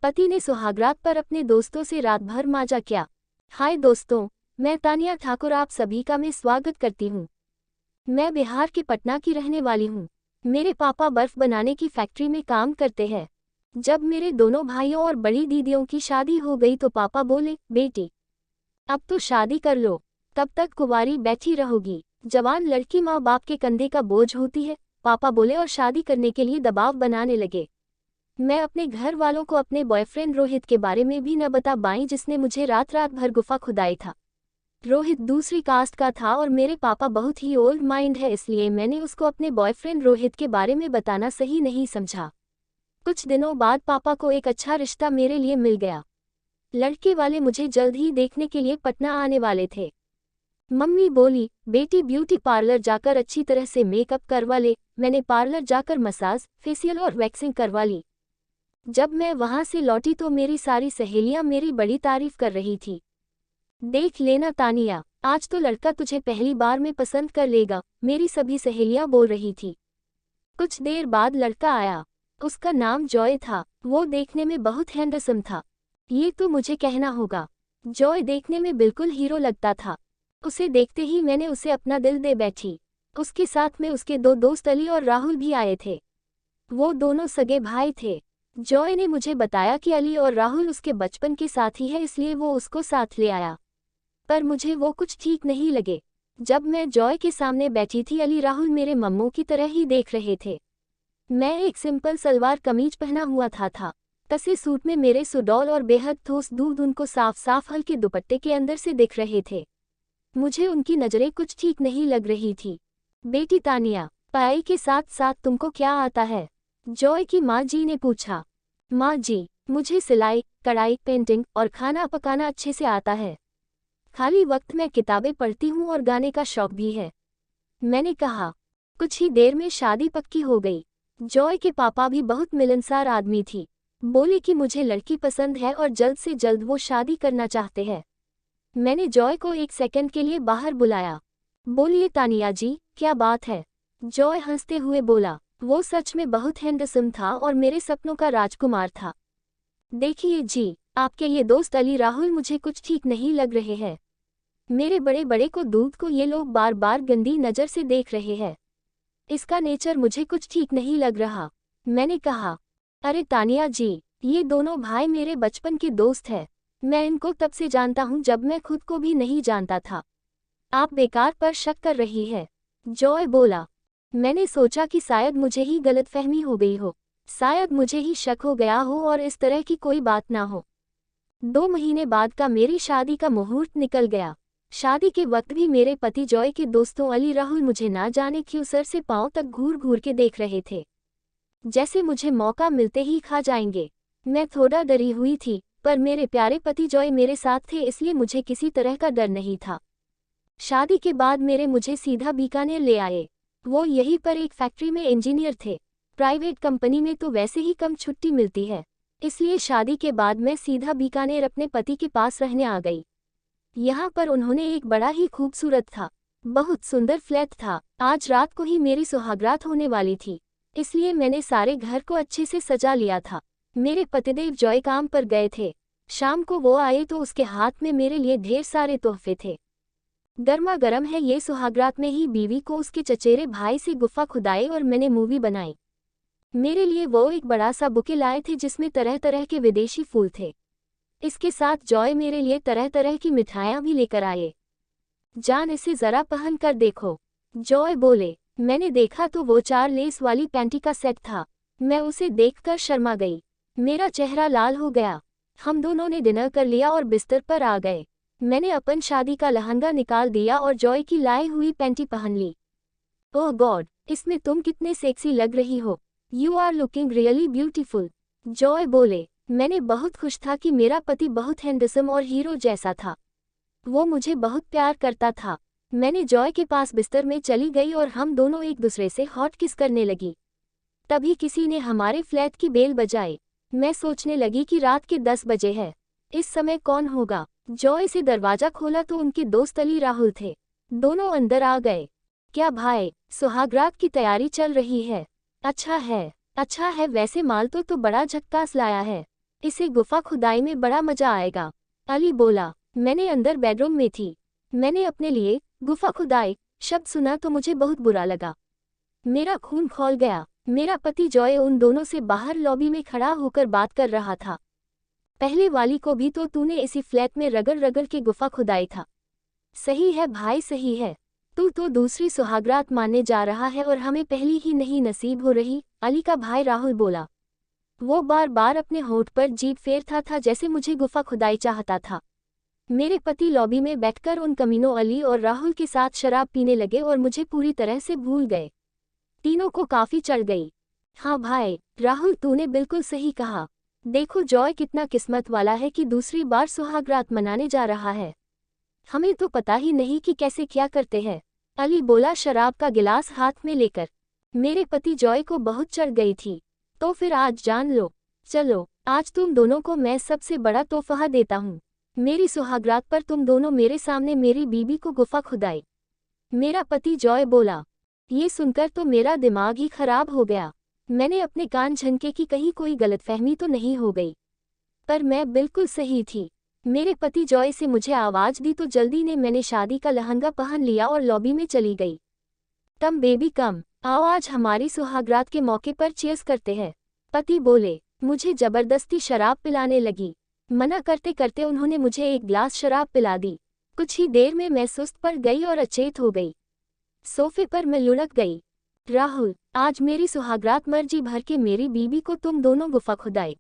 पति ने सुहागरात पर अपने दोस्तों से रात भर माजा क्या। हाय दोस्तों, मैं तानिया ठाकुर आप सभी का मैं स्वागत करती हूँ। मैं बिहार के पटना की रहने वाली हूँ। मेरे पापा बर्फ बनाने की फैक्ट्री में काम करते हैं। जब मेरे दोनों भाइयों और बड़ी दीदियों की शादी हो गई तो पापा बोले, बेटी अब तो शादी कर लो, तब तक कुंवारी बैठी रहोगी। जवान लड़की माँ बाप के कंधे का बोझ होती है, पापा बोले और शादी करने के लिए दबाव बनाने लगे। मैं अपने घर वालों को अपने बॉयफ्रेंड रोहित के बारे में भी न बता पाई जिसने मुझे रात रात भर गुफा खुदाई था। रोहित दूसरी कास्ट का था और मेरे पापा बहुत ही ओल्ड माइंड है, इसलिए मैंने उसको अपने बॉयफ्रेंड रोहित के बारे में बताना सही नहीं समझा। कुछ दिनों बाद पापा को एक अच्छा रिश्ता मेरे लिए मिल गया। लड़के वाले मुझे जल्द ही देखने के लिए पटना आने वाले थे। मम्मी बोली, बेटी ब्यूटी पार्लर जाकर अच्छी तरह से मेकअप करवा ले। मैंने पार्लर जाकर मसाज, फेशियल और वैक्सिंग करवा ली। जब मैं वहां से लौटी तो मेरी सारी सहेलियां मेरी बड़ी तारीफ कर रही थी। देख लेना तानिया, आज तो लड़का तुझे पहली बार में पसंद कर लेगा, मेरी सभी सहेलियां बोल रही थी। कुछ देर बाद लड़का आया। उसका नाम जॉय था। वो देखने में बहुत हैंडसम था। ये तो मुझे कहना होगा, जॉय देखने में बिल्कुल हीरो लगता था। उसे देखते ही मैंने उसे अपना दिल दे बैठी। उसके साथ में उसके दो दोस्त अली और राहुल भी आए थे। वो दोनों सगे भाई थे। जॉय ने मुझे बताया कि अली और राहुल उसके बचपन के साथी है, इसलिए वो उसको साथ ले आया। पर मुझे वो कुछ ठीक नहीं लगे। जब मैं जॉय के सामने बैठी थी अली राहुल मेरे मम्मों की तरह ही देख रहे थे। मैं एक सिंपल सलवार कमीज पहना हुआ था। कसे सूट में मेरे सुडौल और बेहद ठोस दूध उनको साफ साफ हल्के दुपट्टे के अंदर से दिख रहे थे। मुझे उनकी नज़रें कुछ ठीक नहीं लग रही थी। बेटी तानिया, पढ़ाई के साथ साथ तुमको क्या आता है? जॉय की माँ जी ने पूछा। माँ जी, मुझे सिलाई, कढ़ाई, पेंटिंग और खाना पकाना अच्छे से आता है। खाली वक्त में किताबें पढ़ती हूँ और गाने का शौक भी है। मैंने कहा। कुछ ही देर में शादी पक्की हो गई। जॉय के पापा भी बहुत मिलनसार आदमी थी। बोले कि मुझे लड़की पसंद है और जल्द से जल्द वो शादी करना चाहते हैं। मैंने जॉय को एक सेकंड के लिए बाहर बुलाया। बोलिए तानिया जी, क्या बात है? जॉय हंसते हुए बोला, वो सच में बहुत हैंडसम था और मेरे सपनों का राजकुमार था। देखिए जी, आपके ये दोस्त अली राहुल मुझे कुछ ठीक नहीं लग रहे हैं। मेरे बड़े बड़े को दूध को ये लोग बार बार गंदी नज़र से देख रहे हैं। इसका नेचर मुझे कुछ ठीक नहीं लग रहा। मैंने कहा, अरे तानिया जी, ये दोनों भाई मेरे बचपन के दोस्त हैं। मैं इनको तब से जानता हूँ जब मैं खुद को भी नहीं जानता था। आप बेकार पर शक कर रही है। जॉय बोला। मैंने सोचा कि शायद मुझे ही गलतफहमी हो गई हो, शायद मुझे ही शक हो गया हो और इस तरह की कोई बात ना हो। 2 महीने बाद का मेरी शादी का मुहूर्त निकल गया। शादी के वक्त भी मेरे पति जॉय के दोस्तों अली राहुल मुझे ना जाने क्यों सर से पांव तक घूर घूर के देख रहे थे, जैसे मुझे मौका मिलते ही खा जाएंगे। मैं थोड़ा डरी हुई थी, पर मेरे प्यारे पति जॉय मेरे साथ थे इसलिए मुझे किसी तरह का डर नहीं था। शादी के बाद मुझे सीधा बीकानेर ले आए। वो यहीं पर एक फैक्ट्री में इंजीनियर थे। प्राइवेट कंपनी में तो वैसे ही कम छुट्टी मिलती है, इसलिए शादी के बाद मैं सीधा बीकानेर अपने पति के पास रहने आ गई। यहाँ पर उन्होंने एक बड़ा ही खूबसूरत था, बहुत सुंदर फ्लैट था। आज रात को ही मेरी सुहागरात होने वाली थी, इसलिए मैंने सारे घर को अच्छे से सजा लिया था। मेरे पतिदेव जॉय काम पर गए थे। शाम को वो आए तो उसके हाथ में मेरे लिए ढेर सारे तोहफे थे। गर्मा गर्म है ये सुहागरात में ही बीवी को उसके चचेरे भाई से गुफा खुदाई और मैंने मूवी बनाई। मेरे लिए वो एक बड़ा सा बुके लाए थे जिसमें तरह तरह के विदेशी फूल थे। इसके साथ जॉय मेरे लिए तरह तरह की मिठाइयाँ भी लेकर आए। जान, इसे जरा पहन कर देखो, जॉय बोले। मैंने देखा तो वो 4 लेस वाली पैंटी का सेट था। मैं उसे देखकर शर्मा गई। मेरा चेहरा लाल हो गया। हम दोनों ने डिनर कर लिया और बिस्तर पर आ गए। मैंने अपन शादी का लहंगा निकाल दिया और जॉय की लाई हुई पैंटी पहन ली। ओह गॉड, इसमें तुम कितने सेक्सी लग रही हो। You are looking really beautiful, Joy बोले। मैंने बहुत खुश था कि मेरा पति बहुत हैंडसम और हीरो जैसा था। वो मुझे बहुत प्यार करता था। मैंने जॉय के पास बिस्तर में चली गई और हम दोनों एक दूसरे से हॉट किस करने लगी। तभी किसी ने हमारे फ्लैट की बेल बजाई। मैं सोचने लगी कि रात के 10 बजे है, इस समय कौन होगा। जॉय से दरवाजा खोला तो उनके दोस्त अली राहुल थे। दोनों अंदर आ गए। क्या भाई, सुहागरात की तैयारी चल रही है? अच्छा है, अच्छा है। वैसे माल तो बड़ा झक्कास लाया है। इसे गुफा खुदाई में बड़ा मजा आएगा। अली बोला। मैंने अंदर बेडरूम में थी। मैंने अपने लिए गुफा खुदाई शब्द सुना तो मुझे बहुत बुरा लगा। मेरा खून खौल गया। मेरा पति जॉय उन दोनों से बाहर लॉबी में खड़ा होकर बात कर रहा था। पहले वाली को भी तो तूने इसी फ्लैट में रगड़ रगड़ के गुफा खुदाई था। सही है भाई, सही है। तू तो दूसरी सुहागरात मानने जा रहा है और हमें पहली ही नहीं नसीब हो रही। अली का भाई राहुल बोला। वो बार बार अपने होंठ पर जीभ फेरता था जैसे मुझे गुफा खुदाई चाहता था। मेरे पति लॉबी में बैठकर उन कमीनों अली और राहुल के साथ शराब पीने लगे और मुझे पूरी तरह से भूल गए। तीनों को काफी चढ़ गई। हाँ भाई राहुल, तूने बिल्कुल सही कहा। देखो जॉय कितना किस्मत वाला है कि दूसरी बार सुहागरात मनाने जा रहा है। हमें तो पता ही नहीं कि कैसे क्या करते हैं। अली बोला शराब का गिलास हाथ में लेकर। मेरे पति जॉय को बहुत चढ़ गई थी। तो फिर आज जान लो। चलो आज तुम दोनों को मैं सबसे बड़ा तोहफा देता हूँ। मेरी सुहागरात पर तुम दोनों मेरे सामने मेरी बीबी को गुफा खुदाई। मेरा पति जॉय बोला। ये सुनकर तो मेरा दिमाग ही खराब हो गया। मैंने अपने कान झनके कि कहीं कोई गलतफहमी तो नहीं हो गई, पर मैं बिल्कुल सही थी। मेरे पति जॉय से मुझे आवाज दी तो जल्दी ने मैंने शादी का लहंगा पहन लिया और लॉबी में चली गई। कम बेबी कम, आओ आज हमारी सुहागरात के मौके पर चीयर्स करते हैं। पति बोले। मुझे जबरदस्ती शराब पिलाने लगी। मना करते करते उन्होंने मुझे एक गिलास शराब पिला दी। कुछ ही देर में मैं सुस्त पड़ गई और अचेत हो गई। सोफे पर मैं लुढ़क गई। राहुल, आज मेरी सुहागरात मर्जी भर के मेरी बीबी को तुम दोनों गुफा खुदाई।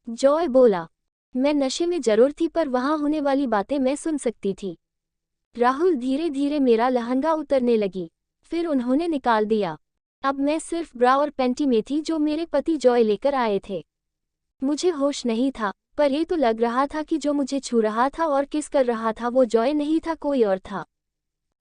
जॉय बोला। मैं नशे में जरूर थी पर वहां होने वाली बातें मैं सुन सकती थी। राहुल, धीरे धीरे मेरा लहंगा उतरने लगी। फिर उन्होंने निकाल दिया। अब मैं सिर्फ ब्रा और पैंटी में थी जो मेरे पति जॉय लेकर आए थे। मुझे होश नहीं था, पर ये तो लग रहा था कि जो मुझे छू रहा था और किस कर रहा था वो जॉय नहीं था, कोई और था।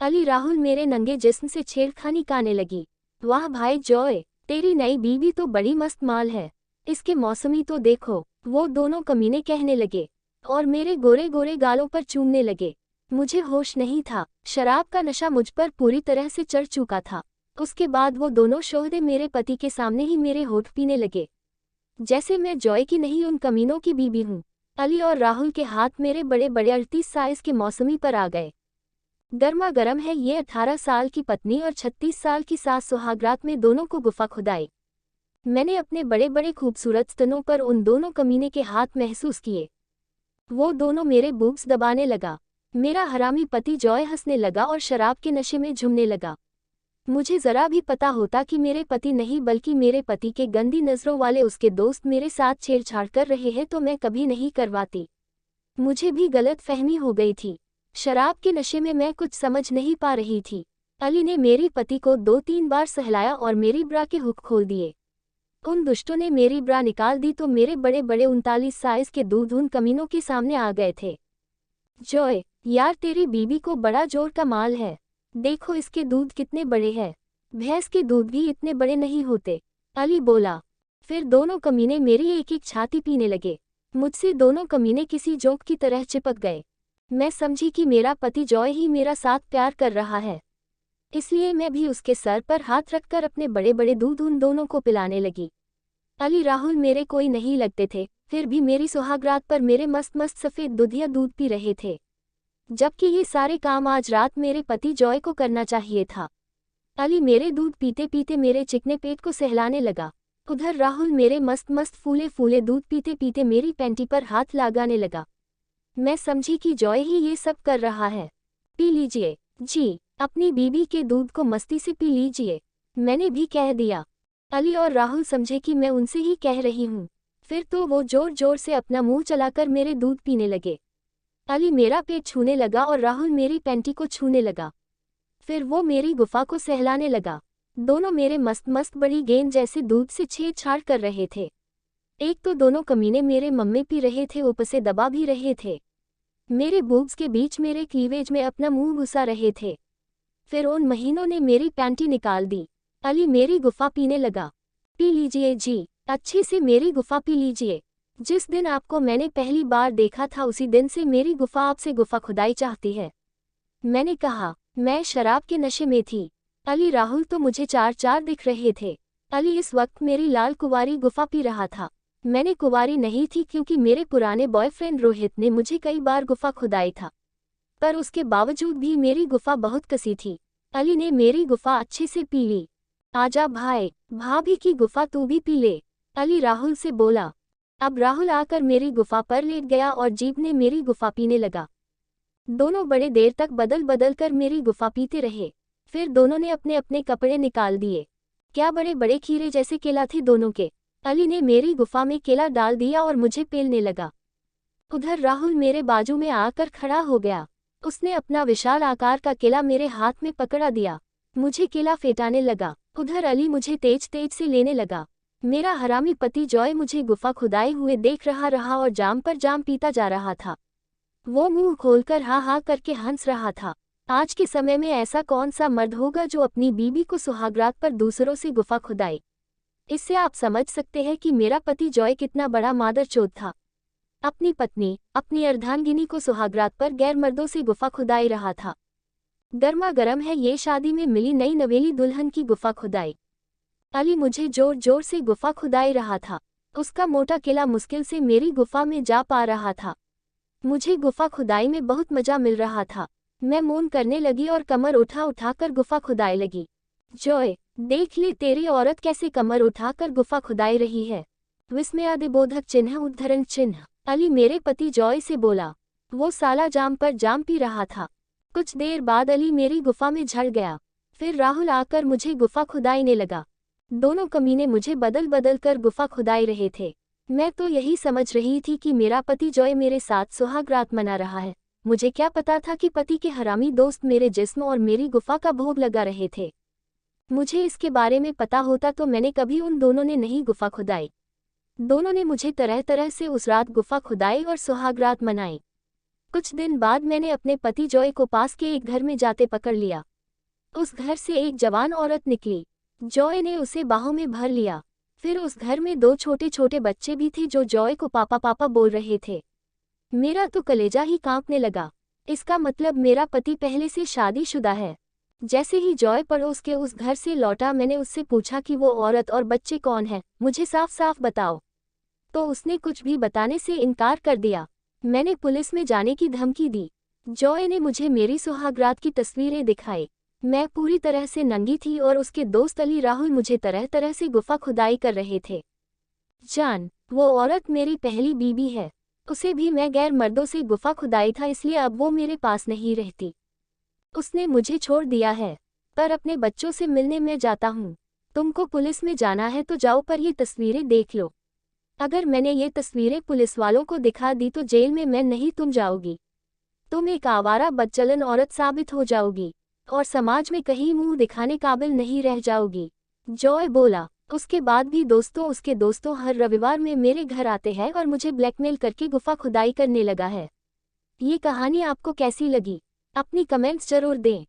अली राहुल मेरे नंगे जिस्म से छेड़खानी करने लगी। वाह भाई जॉय, तेरी नई बीवी तो बड़ी मस्त माल है। इसके मौसमी तो देखो, वो दोनों कमीने कहने लगे और मेरे गोरे गोरे गालों पर चूमने लगे। मुझे होश नहीं था। शराब का नशा मुझ पर पूरी तरह से चढ़ चुका था। उसके बाद वो दोनों शोहदे मेरे पति के सामने ही मेरे होठ पीने लगे जैसे मैं जॉय की नहीं उन कमीनों की बीबी हूँ। अली और राहुल के हाथ मेरे बड़े बड़े 38 साइज के मौसमी पर आ गए। गर्मा गर्म है ये 18 साल की पत्नी और 36 साल की सास सुहागरात में दोनों को गुफा खुदाई। मैंने अपने बड़े बड़े खूबसूरत स्तनों पर उन दोनों कमीने के हाथ महसूस किए। वो दोनों मेरे बूब्स दबाने लगा। मेरा हरामी पति जॉय हंसने लगा और शराब के नशे में झूमने लगा। मुझे जरा भी पता होता कि मेरे पति नहीं बल्कि मेरे पति के गंदी नजरों वाले उसके दोस्त मेरे साथ छेड़छाड़ कर रहे हैं तो मैं कभी नहीं करवाती। मुझे भी गलत फहमी हो गई थी। शराब के नशे में मैं कुछ समझ नहीं पा रही थी। अली ने मेरी पति को 2-3 बार सहलाया और मेरी ब्रा के हुक खोल दिए। उन दुष्टों ने मेरी ब्रा निकाल दी तो मेरे बड़े बड़े 39 साइज के दूध उन कमीनों के सामने आ गए थे। जॉय, यार तेरी बीबी को बड़ा जोर का माल है। देखो इसके दूध कितने बड़े हैं। भैंस के दूध भी इतने बड़े नहीं होते। अली बोला। फिर दोनों कमीने मेरी एक एक छाती पीने लगे। मुझसे दोनों कमीने किसी जोक की तरह चिपक गए। मैं समझी कि मेरा पति जॉय ही मेरा साथ प्यार कर रहा है, इसलिए मैं भी उसके सर पर हाथ रखकर अपने बड़े बड़े दूध उन दोनों को पिलाने लगी। अली राहुल मेरे कोई नहीं लगते थे, फिर भी मेरी सुहागरात पर मेरे मस्त मस्त सफ़ेद दुधिया दूध पी रहे थे, जबकि ये सारे काम आज रात मेरे पति जॉय को करना चाहिए था। अली मेरे दूध पीते पीते मेरे चिकने पेट को सहलाने लगा। उधर राहुल मेरे मस्त मस्त फूले फूले दूध पीते पीते मेरी पैंटी पर हाथ लगाने लगा। मैं समझी कि जॉय ही ये सब कर रहा है। पी लीजिए जी, अपनी बीबी के दूध को मस्ती से पी लीजिए, मैंने भी कह दिया। अली और राहुल समझे कि मैं उनसे ही कह रही हूँ। फिर तो वो जोर जोर से अपना मुंह चलाकर मेरे दूध पीने लगे। अली मेरा पेट छूने लगा और राहुल मेरी पैंटी को छूने लगा। फिर वो मेरी गुफा को सहलाने लगा। दोनों मेरे मस्त मस्त बड़ी गेंद जैसे दूध से छेड़छाड़ कर रहे थे। एक तो दोनों कमीने मेरे मम्मे पी रहे थे, ऊपर से दबा भी रहे थे। मेरे बूब्स के बीच मेरे क्लीवेज में अपना मुंह घुसा रहे थे। फिर उन महीनों ने मेरी पैंटी निकाल दी। अली मेरी गुफा पीने लगा। पी लीजिए जी, अच्छे से मेरी गुफा पी लीजिए। जिस दिन आपको मैंने पहली बार देखा था उसी दिन से मेरी गुफा आपसे गुफा खुदाई चाहती है। मैंने कहा, मैं शराब के नशे में थी। अली राहुल तो मुझे चार चार दिख रहे थे। अली इस वक्त मेरी लाल कुंवारी गुफा पी रहा था। मैंने कुंवारी नहीं थी क्योंकि मेरे पुराने बॉयफ्रेंड रोहित ने मुझे कई बार गुफा खुदाई था, पर उसके बावजूद भी मेरी गुफा बहुत कसी थी। अली ने मेरी गुफा अच्छे से पी ली। आजा भाई, भाभी की गुफा तू भी पी ले, अली राहुल से बोला। अब राहुल आकर मेरी गुफा पर लेट गया और जीप ने मेरी गुफा पीने लगा। दोनों बड़े देर तक बदल बदल कर मेरी गुफा पीते रहे। फिर दोनों ने अपने अपने कपड़े निकाल दिए। क्या बड़े बड़े खीरे जैसे केला थे दोनों के। अली ने मेरी गुफा में केला डाल दिया और मुझे पेलने लगा। उधर राहुल मेरे बाजू में आकर खड़ा हो गया। उसने अपना विशाल आकार का केला मेरे हाथ में पकड़ा दिया। मुझे केला फेंटाने लगा। उधर अली मुझे तेज तेज से लेने लगा। मेरा हरामी पति जॉय मुझे गुफा खुदाए हुए देख रहा और जाम पर जाम पीता जा रहा था। वो मुंह खोलकर हा हा करके हंस रहा था। आज के समय में ऐसा कौन सा मर्द होगा जो अपनी बीबी को सुहागरात पर दूसरों से गुफा खुदाए। इससे आप समझ सकते हैं कि मेरा पति जॉय कितना बड़ा मादरचोद था। अपनी पत्नी, अपनी अर्धांगिनी को सुहागरात पर गैर मर्दों से गुफा खुदाई रहा था। गर्मा गर्म है ये शादी में मिली नई नवेली दुल्हन की गुफा खुदाई। अली मुझे जोर जोर से गुफा खुदाई रहा था। उसका मोटा केला मुश्किल से मेरी गुफा में जा पा रहा था। मुझे गुफा खुदाई में बहुत मजा मिल रहा था। मैं मौन करने लगी और कमर उठाकर गुफा खुदाई लगी। जॉय, देख ले तेरी औरत कैसे कमर उठाकर गुफा खुदाई रही है। विस्मयादिबोधक चिन्ह उद्धरण चिन्ह, अली मेरे पति जॉय से बोला। वो साला जाम पर जाम पी रहा था। कुछ देर बाद अली मेरी गुफा में झड़ गया। फिर राहुल आकर मुझे गुफा खुदाईने लगा। दोनों कमीने मुझे बदल बदल कर गुफा खुदाई रहे थे। मैं तो यही समझ रही थी कि मेरा पति जॉय मेरे साथ सुहागरात मना रहा है। मुझे क्या पता था कि पति के हरामी दोस्त मेरे जिस्म और मेरी गुफा का भोग लगा रहे थे। मुझे इसके बारे में पता होता तो मैंने कभी उन दोनों ने नहीं गुफा खुदाई। दोनों ने मुझे तरह तरह से उस रात गुफा खुदाई और सुहागरात मनाई। कुछ दिन बाद मैंने अपने पति जॉय को पास के एक घर में जाते पकड़ लिया। उस घर से एक जवान औरत निकली। जॉय ने उसे बाहों में भर लिया। फिर उस घर में दो छोटे छोटे बच्चे भी थे जो जॉय को पापा पापा बोल रहे थे। मेरा तो कलेजा ही कांपने लगा। इसका मतलब मेरा पति पहले से शादीशुदा है। जैसे ही जॉय पड़ोस के उस घर से लौटा मैंने उससे पूछा कि वो औरत और बच्चे कौन हैं, मुझे साफ साफ बताओ। तो उसने कुछ भी बताने से इनकार कर दिया। मैंने पुलिस में जाने की धमकी दी। जॉय ने मुझे मेरी सुहागरात की तस्वीरें दिखाई। मैं पूरी तरह से नंगी थी और उसके दोस्त अली राहुल मुझे तरह तरह से गुफा खुदाई कर रहे थे। जान, वो औरत मेरी पहली बीबी है। उसे भी मैं गैर मर्दों से गुफा खुदाई था, इसलिए अब वो मेरे पास नहीं रहती। उसने मुझे छोड़ दिया है, पर अपने बच्चों से मिलने मैं जाता हूँ। तुमको पुलिस में जाना है तो जाओ, पर ये तस्वीरें देख लो। अगर मैंने ये तस्वीरें पुलिस वालों को दिखा दी तो जेल में मैं नहीं तुम जाओगी। तुम एक आवारा बदचलन औरत साबित हो जाओगी और समाज में कहीं मुंह दिखाने काबिल नहीं रह जाओगी। जॉय बोला। उसके बाद भी उसके दोस्तों हर रविवार में मेरे घर आते हैं और मुझे ब्लैकमेल करके गुफा खुदाई करने लगा है। ये कहानी आपको कैसी लगी? अपनी कमेंट्स जरूर दें।